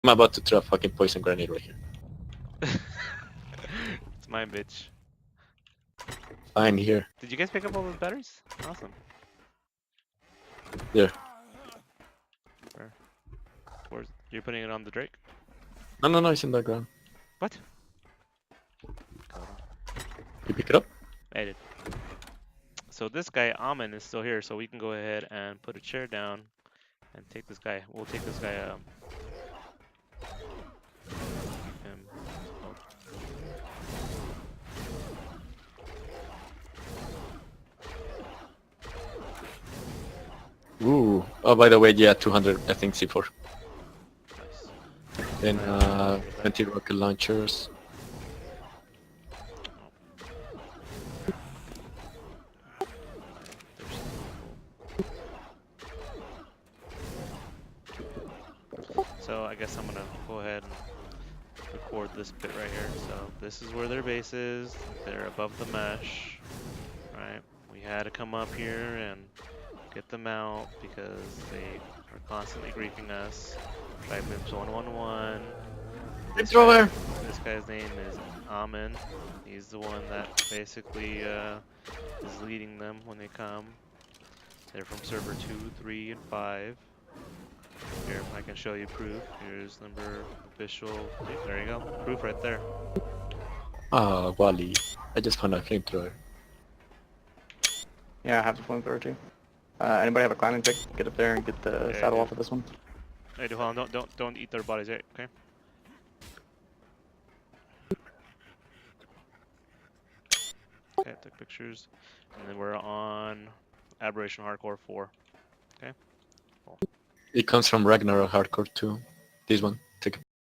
I'm about to throw a fucking poison grenade right here. It's mine, bitch. Fine, here. Did you guys pick up all those batteries? Awesome. There. Where's you're putting it on the Drake? No, it's in the ground. What? You pick it up? I did. So this guy, Amen, is still here, so we can go ahead and put a chair down and take this guy. We'll take this guy, him. Ooh. Oh, by the way, yeah, 200, I think, C4. Nice. Then, 20 rocket launchers. So I guess I'm gonna go ahead and record this bit right here. So this is where their base is. They're above the mesh, right? We had to come up here and get them out because they are constantly griefing us. Tribe Mims 111. Thrower! This guy's name is Amen. He's the one that basically is leading them when they come. They're from server 2, 3, and 5. Here, I can show you proof. Here's number official. There you go. Proof right there. Ah, Wally. I just found a flamethrower. Yeah, I have the flamethrower too. Anybody have a climbing pick? Get up there and get the saddle off of this one. Hey, hold on. Don't eat their bodies, right? Okay. Okay, took pictures, and then we're on Aberration Hardcore 4. Okay. Cool. It comes from Ragnarok Hardcore 2. This one.